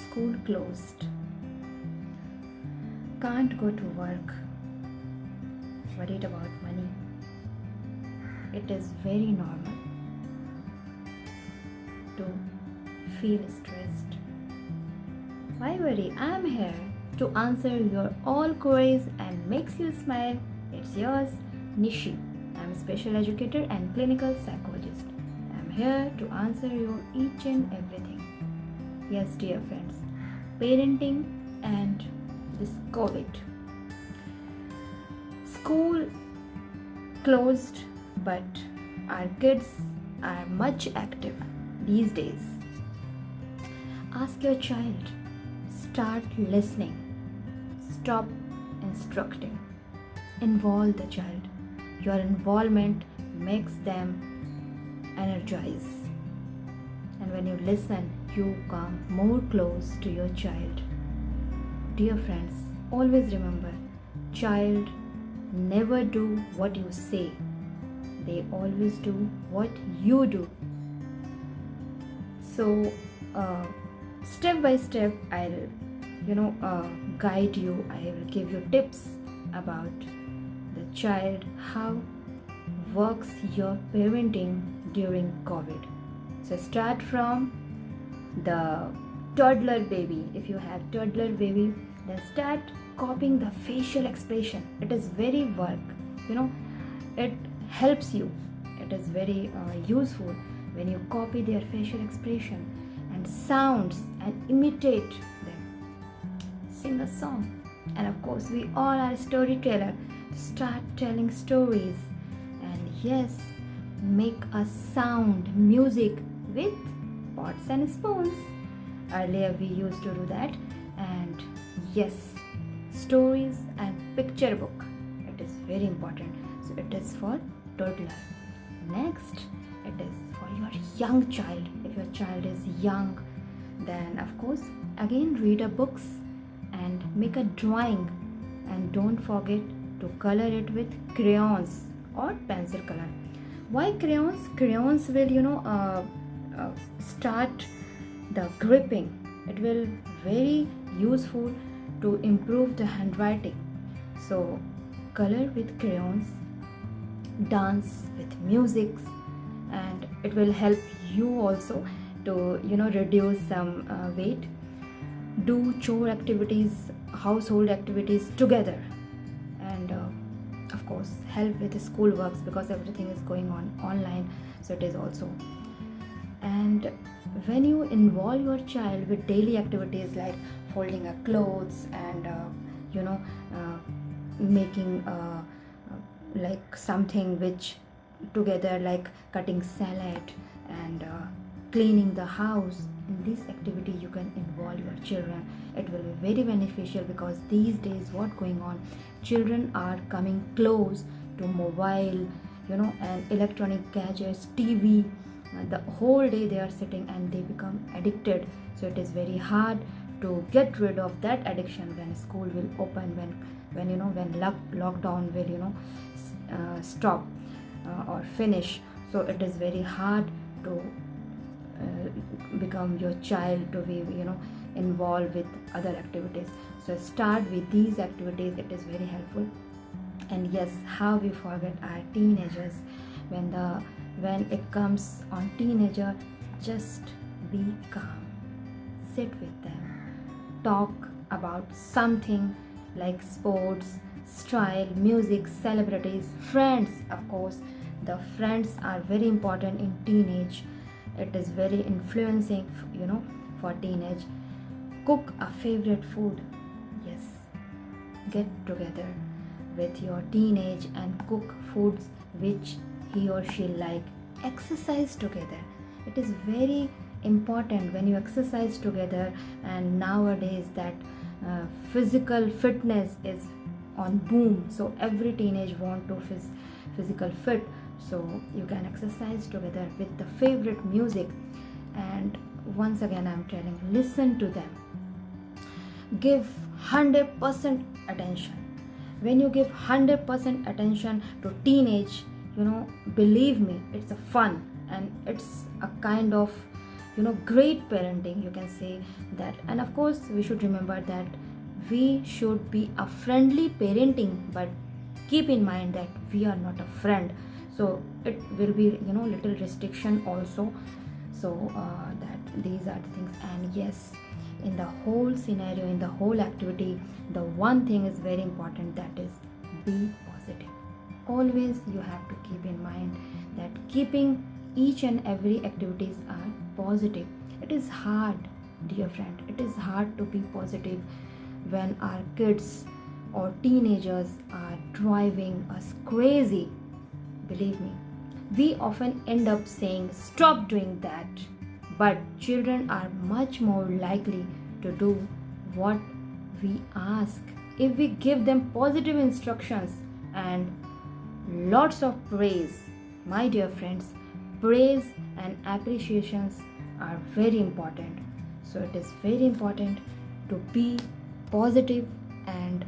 school closed, can't go to work, worried about money. It is very normal to feel stressed. Why worry? I am here to answer your all queries and makes you smile. It's yours, Nishi. I'm a special educator and clinical psychologist. I'm here to answer your each and everything. Yes, dear friends, parenting and this COVID. School closed, but our kids are much active these days. Ask your child, start listening, stop instructing, involve the child. Your involvement makes them energize, and when you listen, you come more close to your child. Dear friends, always remember, child never do what you say, they always do what you do. So step by step I'll guide you. I will give you tips about the child, how works your parenting during COVID. So start from the toddler baby. If you have toddler baby, then start copying the facial expression. It is very work, it helps you. It is very useful when you copy their facial expression and sounds and imitate them. Sing a song. And of course, we all are storyteller. Start telling stories, and yes, make a sound music with pots and spoons. Earlier we used to do that. And yes, stories and picture book, it is very important. So it is for toddler. Next, it is for your young child. If your child is young, then of course again read a books and make a drawing, and don't forget to color it with crayons or pencil color. Why crayons? Crayons will start the gripping. It will very useful to improve the handwriting. So color with crayons, dance with music, and it will help you also to reduce some weight. Do chore activities, household activities together, and of course help with the school works, because everything is going on online, so it is also. And when you involve your child with daily activities like folding a clothes and making like something which together, like cutting salad and cleaning the house, in this activity you can involve your children. It will be very beneficial, because these days what going on, children are coming close to mobile and electronic gadgets, TV. The whole day they are sitting and they become addicted. So it is very hard to get rid of that addiction when school will open, when lockdown will stop or finish. So it is very hard to become your child to be involved with other activities. So start with these activities. It is very helpful. And yes, how we forget our teenagers. When it comes on teenager, just be calm, sit with them, talk about something like sports, style, music, celebrities, friends. Of course, the friends are very important in teenage. It is very influencing for teenage. Cook a favorite food. Yes, get together with your teenage and cook foods which he or she like. Exercise together. It is very important when you exercise together, and nowadays that physical fitness is on boom. So every teenage want to physical fit. So you can exercise together with the favorite music. And once again I'm telling, listen to them. Give 100% attention. When you give 100% attention to teenage, believe me, it's a fun, and it's a kind of great parenting, you can say that. And of course we should remember that we should be a friendly parenting, but keep in mind that we are not a friend, so it will be little restriction also. So that these are the things. And yes, in the whole scenario, in the whole activity, the one thing is very important, that is be positive. Always you have to keep in mind that keeping each and every activities are positive. It is hard, dear friend, it is hard to be positive when our kids or teenagers are driving us crazy. Believe me, we often end up saying stop doing that, but children are much more likely to do what we ask if we give them positive instructions and lots of praise. My dear friends, praise and appreciations are very important. So it is very important to be positive and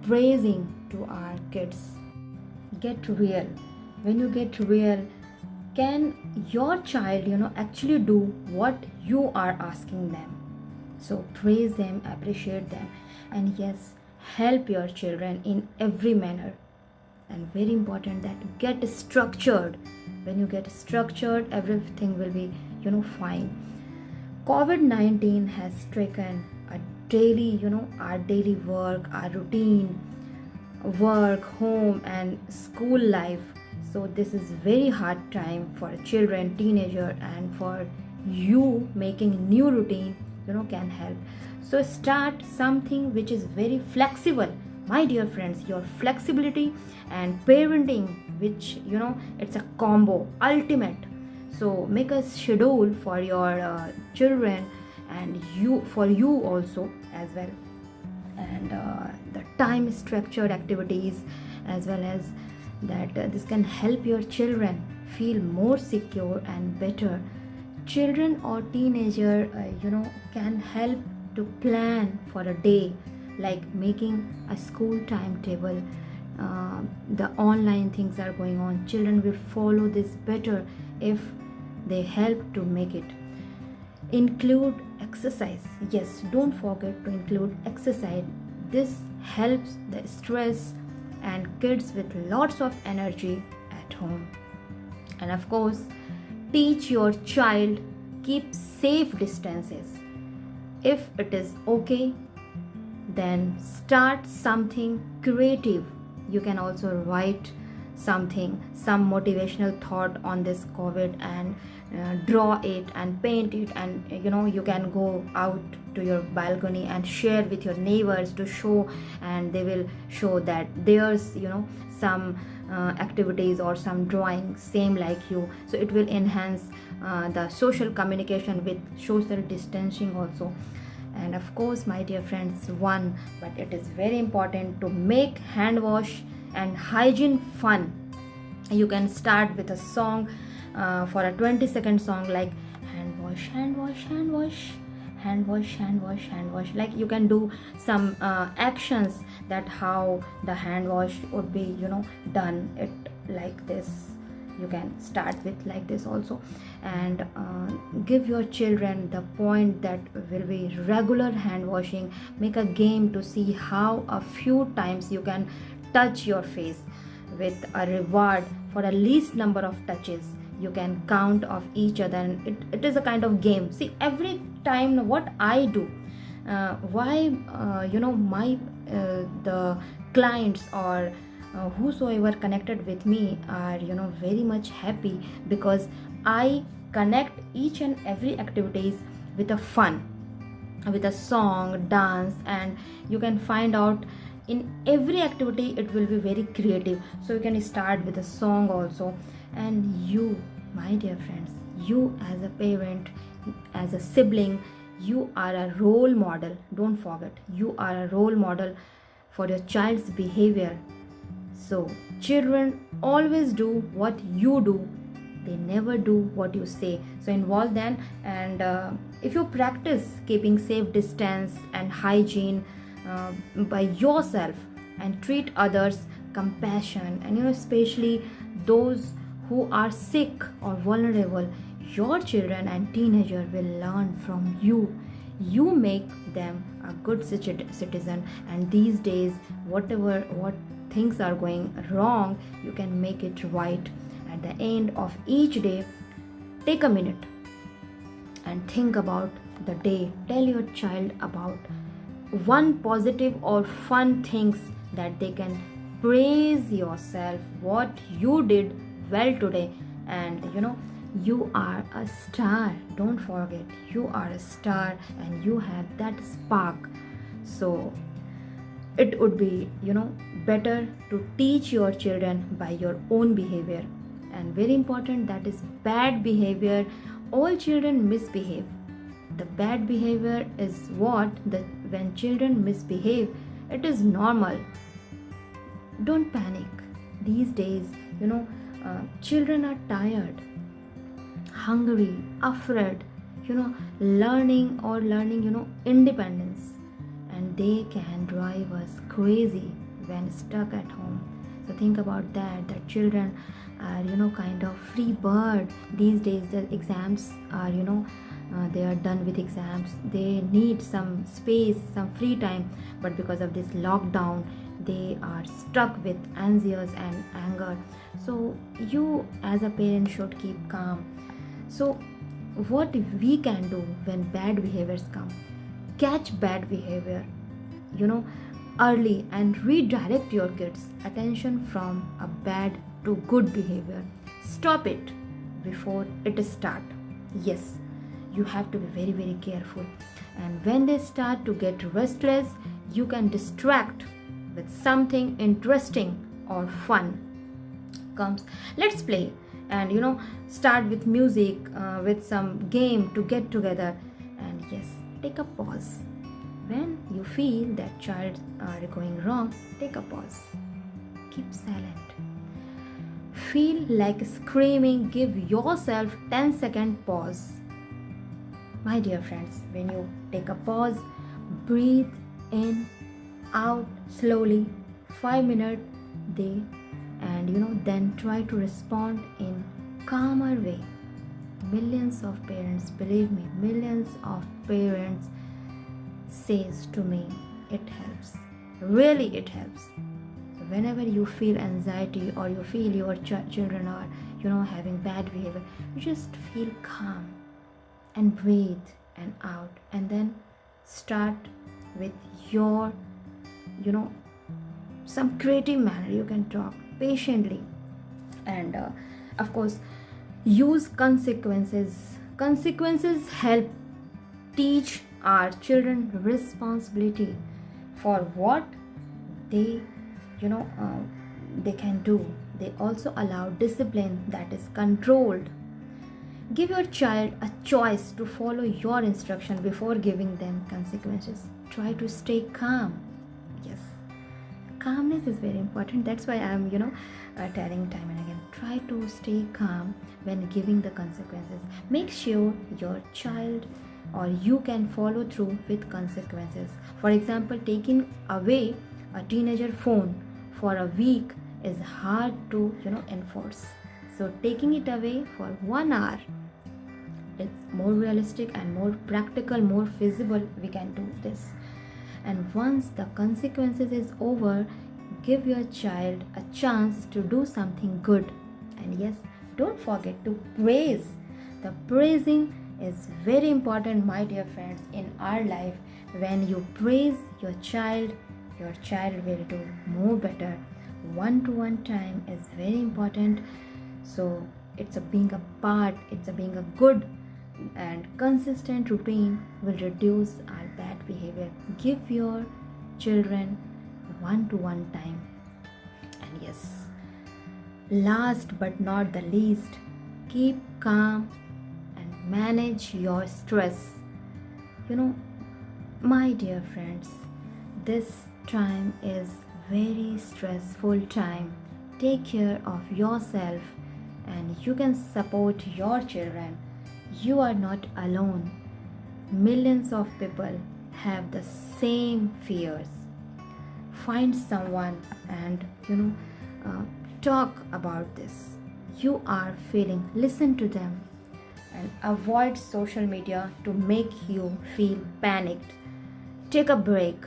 praising to our kids. Get real. When you get real, can your child actually do what you are asking them? So praise them, appreciate them, and yes, help your children in every manner. And very important that get structured. When you get structured, everything will be fine. COVID-19 has taken a daily our daily work, our routine, work, home and school life. So this is very hard time for children, teenager, and for you making new routine can help. So start something which is very flexible. My dear friends, your flexibility and parenting, which it's a combo, ultimate. So make a schedule for your children and for you also as well, and the time structured activities as well, as that this can help your children feel more secure and better. Children or teenager can help to plan for a day, like making a school timetable. The online things are going on, children will follow this better if they help to make it. Include exercise. Yes, don't forget to include exercise. This helps the stress and kids with lots of energy at home. And of course, teach your child keep safe distances. If it is okay, then start something creative. You can also write something, some motivational thought on this COVID, and draw it and paint it, and you can go out to your balcony and share with your neighbors to show, and they will show that there's some activities or some drawing same like you. So it will enhance the social communication with social distancing also. And of course, my dear friends, but it is very important to make hand wash and hygiene fun. You can start with a song, for a 20-second song, like hand wash, hand wash, hand wash, hand wash, hand wash, hand wash. Like you can do some actions that how the hand wash would be done it like this. You can start with like this also, and give your children the point that will be regular hand washing. Make a game to see how a few times you can touch your face, with a reward for the least number of touches. You can count of each other, and it is a kind of game. See, every time what I do, why my the clients or whosoever connected with me are very much happy, because I connect each and every activities with a fun, with a song, dance, and you can find out in every activity it will be very creative. So you can start with a song also. And you, my dear friends, you as a parent, as a sibling, you are a role model. Don't forget, you are a role model for your child's behavior. So children always do what you do, they never do what you say. So involve them, and if you practice keeping safe distance and hygiene by yourself, and treat others compassion, and especially those who are sick or vulnerable, your children and teenager will learn from you. You make them a good citizen, and these days what things are going wrong, you can make it right. At the end of each day, take a minute and think about the day. Tell your child about one positive or fun things that they can praise yourself, what you did well today. And you are a star. Don't forget, you are a star and you have that spark. So it would be better to teach your children by your own behavior. And very important, that is bad behavior. All children misbehave. The bad behavior is when children misbehave, it is normal. Don't panic. These days, children are tired, hungry, afraid, learning independence, and they can drive us crazy when stuck at home. So think about that children are kind of free bird. These days the exams are they are done with exams. They need some space, some free time, but because of this lockdown they are stuck with anxiety and anger. So you as a parent should keep calm. So what we can do when bad behaviors come? Catch bad behavior early and redirect your kids' attention from a bad to good behavior. Stop it before it starts. Yes, you have to be very, very careful. And when they start to get restless, you can distract with something interesting or fun. Comes, let's play, and start with music, with some game to get together. And yes, take a pause. When you feel that child are going wrong, take a pause. Keep silent. Feel like screaming, give yourself 10-second pause. My dear friends, when you take a pause, breathe in, out slowly, 5 minutes day, and then try to respond in calmer way. Millions of parents, believe me, millions of parents says to me, it helps. Really, it helps. So whenever you feel anxiety or you feel your children are, having bad behavior, you just feel calm and breathe and out, and then start with your, some creative manner. You can talk patiently, and of course, use consequences. Consequences help teach our children responsibility for what they they can do. They also allow discipline that is controlled. Give your child a choice to follow your instruction before giving them consequences. Try to stay calm. Yes, calmness is very important. That's why I'm telling time and again, try to stay calm when giving the consequences. Make sure your child or you can follow through with consequences. For example, taking away a teenager phone for a week is hard to enforce. So taking it away for 1 hour, it's more realistic and more practical, more feasible. We can do this. And once the consequences is over, give your child a chance to do something good. And yes, don't forget to praise. The praising is very important, my dear friends, in our life. When you praise your child will do more better. One-to-one time is very important. So it's being a good and consistent routine will reduce our bad behavior. Give your children one-to-one time. And yes, last but not the least, keep calm and manage your stress. My dear friends, this time is very stressful time. Take care of yourself and you can support your children. You are not alone. Millions of people have the same fears. Find someone and talk about this. You are feeling, listen to them. and avoid social media to make you feel panicked. Take a break,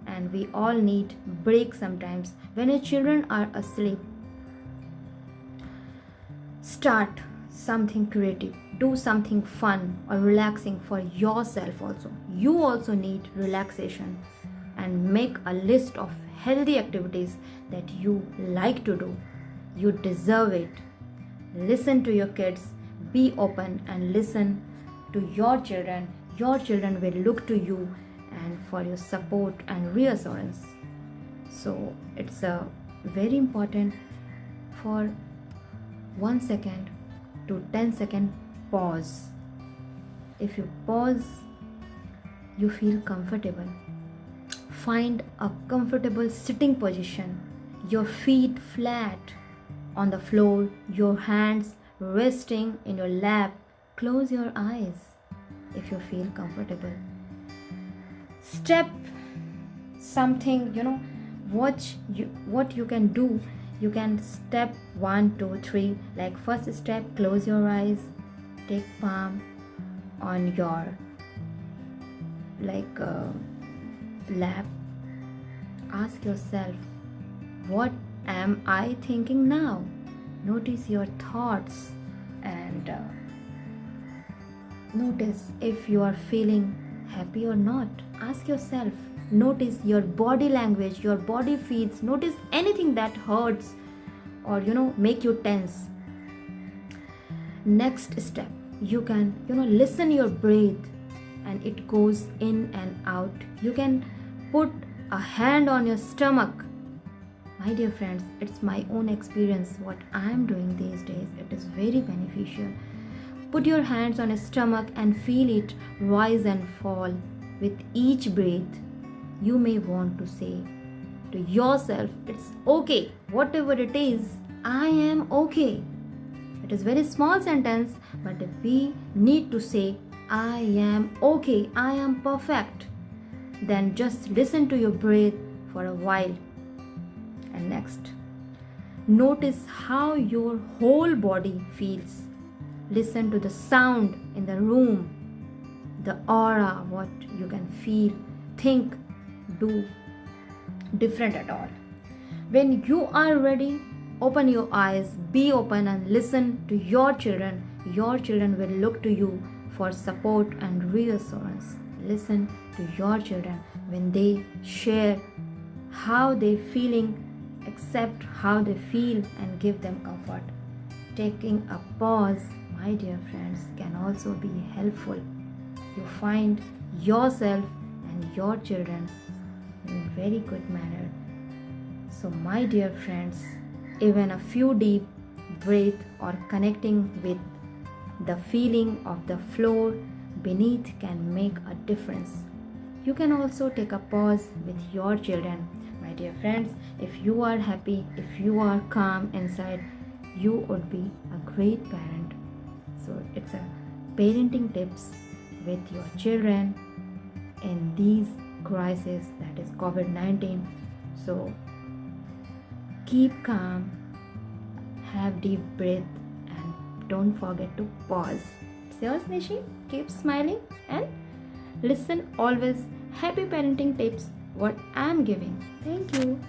and we all need break sometimes when your children are asleep. Start something creative, do something fun or relaxing for yourself also. You also need relaxation, and make a list of healthy activities that you like to do. You deserve it. Listen to your kids, be open and listen to your children. Your children will look to you and for your support and reassurance. So it's very important for 1 second to 10-second pause. If you pause, you feel comfortable. Find a comfortable sitting position, your feet flat on the floor, your hands resting in your lap. Close your eyes if you feel comfortable. Step something, what you can do. You can step 1, 2, 3. Like first step, close your eyes, take palm on your lap. Ask yourself, what am I thinking now? Notice your thoughts and notice if you are feeling happy or not. Ask yourself. Notice your body language, your body feels. Notice anything that hurts or make you tense. Next step, you can listen your breath, and it goes in and out. You can put a hand on your stomach. My dear friends, it's my own experience what I am doing these days. It is very beneficial. Put your hands on your stomach and feel it rise and fall with each breath. You may want to say to yourself, it's okay, whatever it is, I am okay. It is very small sentence, but if we need to say, I am okay, I am perfect, then just listen to your breath for a while. And next, notice how your whole body feels. Listen to the sound in the room, the aura, what you can feel, think, do different at all. When you are ready, open your eyes, be open and listen to your children. Your children will look to you for support and reassurance. Listen to your children when they share how they feeling, accept how they feel and give them comfort. Taking a pause, my dear friends, can also be helpful. You find yourself and your children in a very good manner. So my dear friends, even a few deep breath or connecting with the feeling of the floor beneath can make a difference. You can also take a pause with your children. My dear friends, if you are happy, if you are calm inside, you would be a great parent. So it's a parenting tips with your children in these crises, that is COVID-19. So keep calm, have deep breath, and don't forget to pause. It's yours, Nishi. Keep smiling and listen always. Happy parenting tips what I'm giving. Thank you.